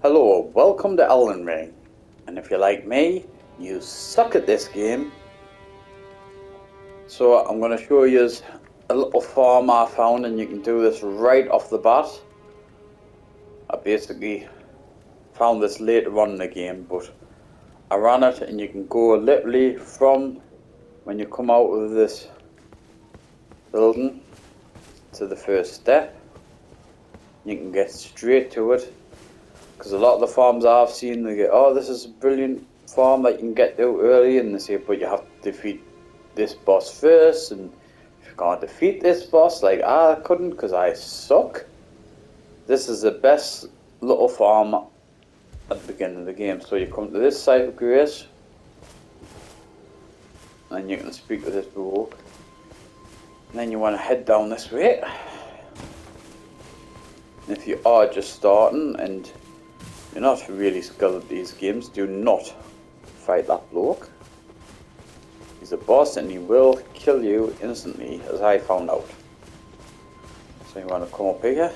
Hello, welcome to Elden Ring, and if you're like me, you suck at this game. So I'm going to show you a little farm I found, and you can do this right off the bat. I basically found this later on in the game, but I ran it, and you can go literally from when you come out of this building to the first step. You can get straight to it, because a lot of the farms I've seen, they go, oh, this is a brilliant farm that you can get to early, and they say, but you have to defeat this boss first, and if you can't defeat this boss, like I couldn't because I suck, this is the best little farm at the beginning of the game. So you come to this site of grace, and you can speak to this book, and then you want to head down this way. And if you are just starting and you're not really skilled at these games, do not fight that bloke. He's a boss and he will kill you instantly, as I found out. So you want to come up here.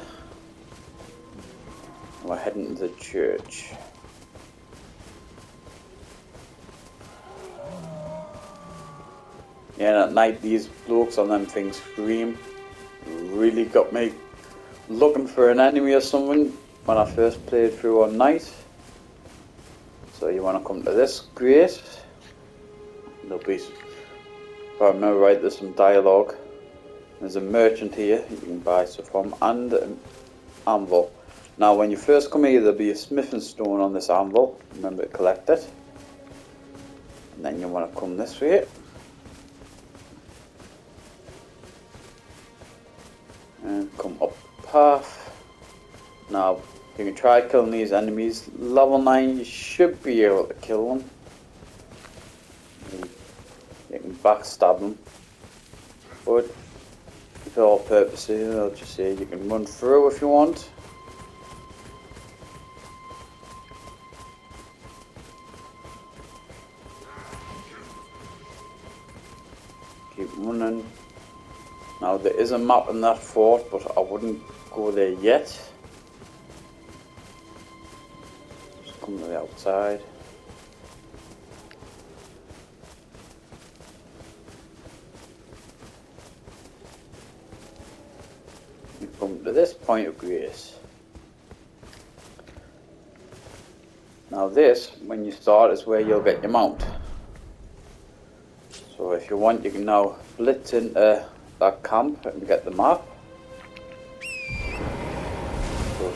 We're heading to the church. Yeah, and at night these blokes on them things scream. Really got me looking for an enemy or something when I first played through on night. So you want to come to this grate. There'll be, if I remember right, there's some dialogue. There's a merchant here you can buy stuff from, and an anvil. Now when you first come here, there'll be a smithing stone on this anvil. Remember to collect it. And then you want to come this way. And come up the path. Now you can try killing these enemies. Level 9 you should be able to kill them. You can backstab them. But for all purposes, I'll just say you can run through if you want. Keep running. Now there is a map in that fort, but I wouldn't go there yet. Just come to the outside. You come to this point of grace. Now this, when you start, is where you'll get your mount. So if you want, you can now blitz into that camp and get the map. But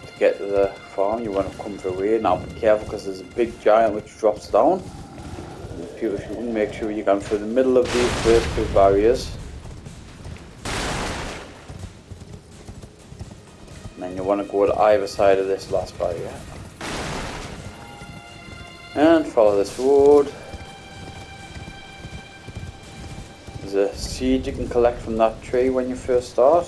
to get to the farm, you want to come through here. Now be careful because there's a big giant which drops down. And if you shooting, make sure you go through the middle of these first two barriers. And then you want to go to either side of this last barrier. And follow this road. There's a seed you can collect from that tree when you first start.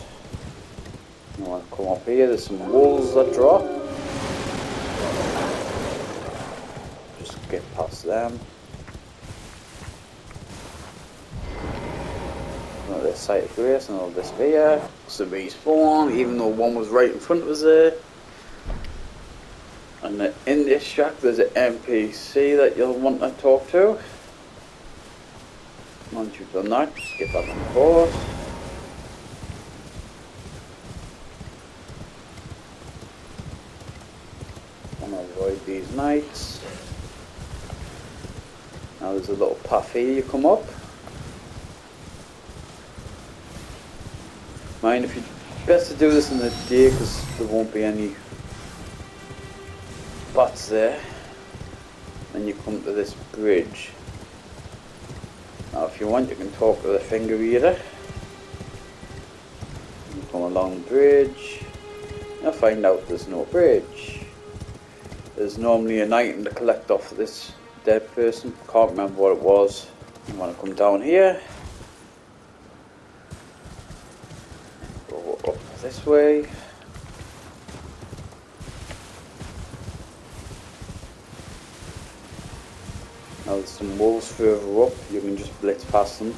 You want to come up here, there's some wolves that drop. Just get past them. Another site of grace, another this here. So respawn, even though one was right in front of us there. And in this shack there's an NPC that you'll want to talk to. Once you've done that, just get back on the horse. And avoid these knights. Now there's a little path here you come up. Mind if you best to do this in the day because there won't be any bats there. Then you come to this bridge. Now if you want, you can talk to the finger reader. You come along the bridge. You'll find out there's no bridge. There's normally an item to collect off this dead person. Can't remember what it was. You want to come down here. Go up this way. Now there's some wolves further up, you can just blitz past them.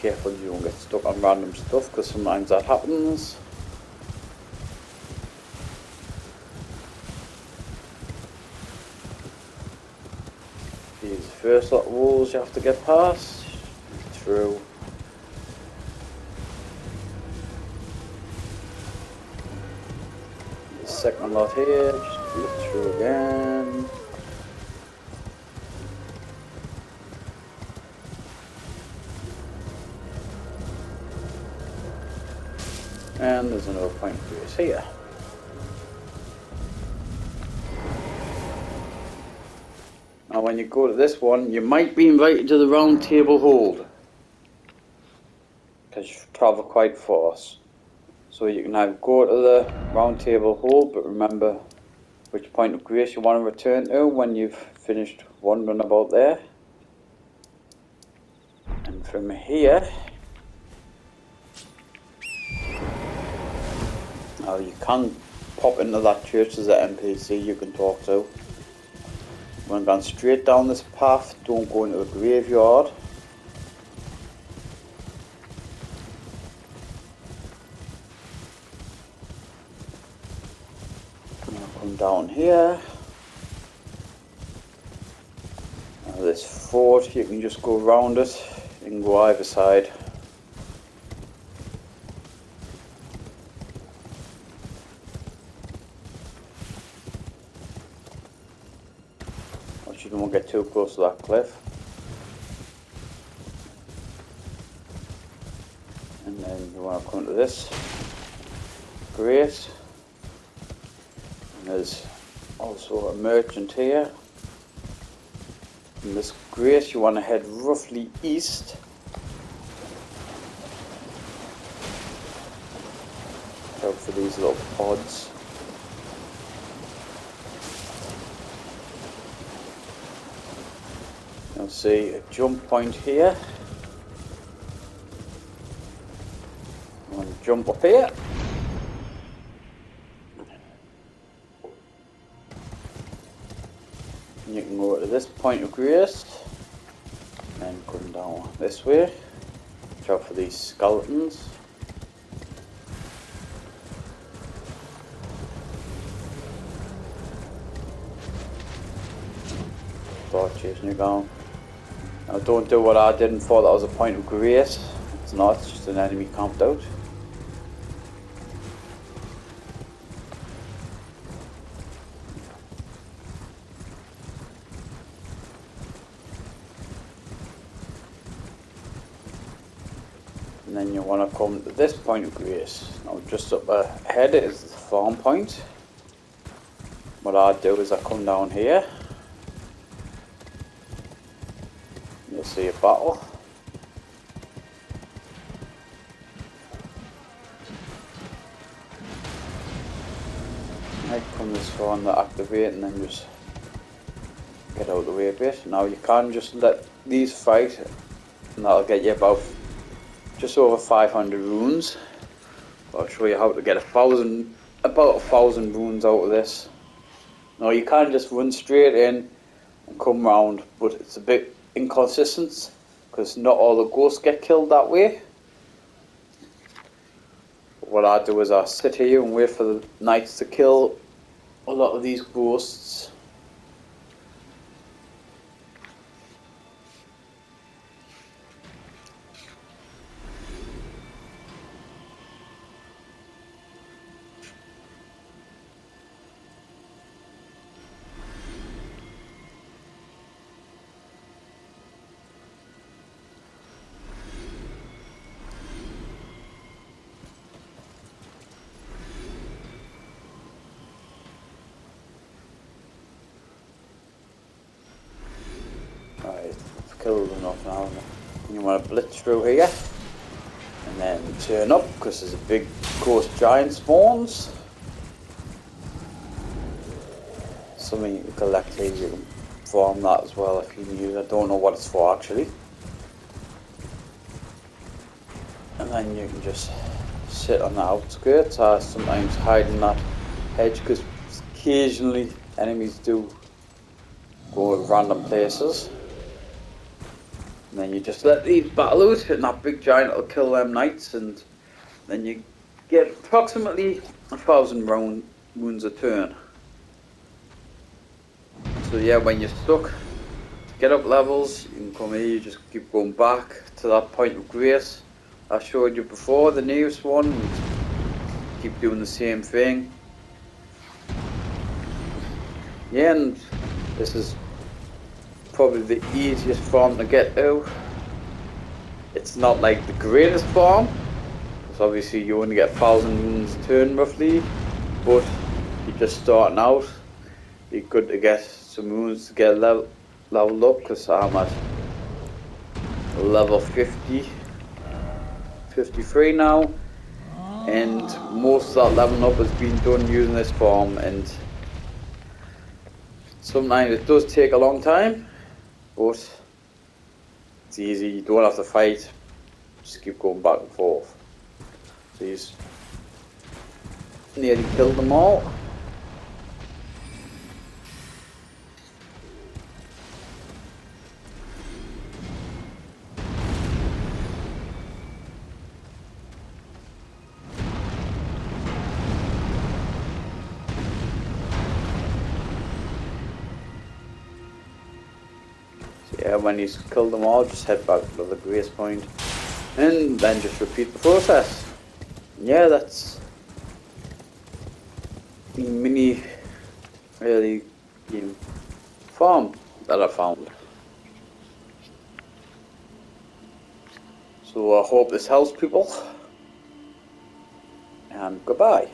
careful you don't get stuck on random stuff, because sometimes that happens. These first lot of walls you have to get past, through. The second lot here, just look through again. And there's another point of grace here. Now when you go to this one, you might be invited to the round table hold, because you travel quite fast. So you can either go to the round table hold, but remember which point of grace you want to return to when you've finished wandering about there. And from here, now you can pop into that church as an NPC you can talk to. When going straight down this path, don't go into the graveyard. I'm going to come down here. Now this fort, you can just go around it. You can go either side. You don't get too close to that cliff. And then you want to come to this grate. And there's also a merchant here. In this grate you want to head roughly east. Look for these little pods. You'll see a jump point here. You want to jump up here. And you can go to this point of grace and then come down this way. Watch out for these skeletons. Start chasing you down. Now don't do what I did and thought that was a point of grace. It's not, it's just an enemy camped out. And then you want to come to this point of grace. Now just up ahead is the farm point. What I do is I come down here. You'll see a battle. I come this far and activate and then just get out of the way a bit. Now you can just let these fight and that'll get you about just over 500 runes. I'll show you how to get about 1,000 runes out of this. Now you can just run straight in and come round, but it's a bit inconsistent because not all the ghosts get killed that way. But what I do is I sit here and wait for the knights to kill a lot of these ghosts. Right, I've killed enough now. And you want to blitz through here and then turn up because there's a big ghost giant spawns. Something you can collect here, you can farm that as well if you need. I don't know what it's for actually. And then you can just sit on the outskirts. I sometimes hide in that hedge because occasionally enemies do go to random places. And then you just let these battle out, and that big giant will kill them knights, and then you get approximately 1,000 wounds a turn. So yeah, when you're stuck, to get up levels, you can come here, you just keep going back to that point of grace I showed you before, the nearest one, and keep doing the same thing. Yeah, and this is probably the easiest farm to get to. It's not like the greatest farm, because obviously you only get 1,000 wounds a turn roughly, but you're just starting out. You're good to get some wounds to get leveled up, because I'm at level 50, 53 now, and most of that leveling up has been done using this farm, and sometimes it does take a long time, but it's easy. You don't have to fight, just keep going back and forth. So he's nearly killed them all. Yeah, when he's killed them all, just head back to the grace point, and then just repeat the process. Yeah, that's the mini really game farm that I found. So I hope this helps people, and goodbye.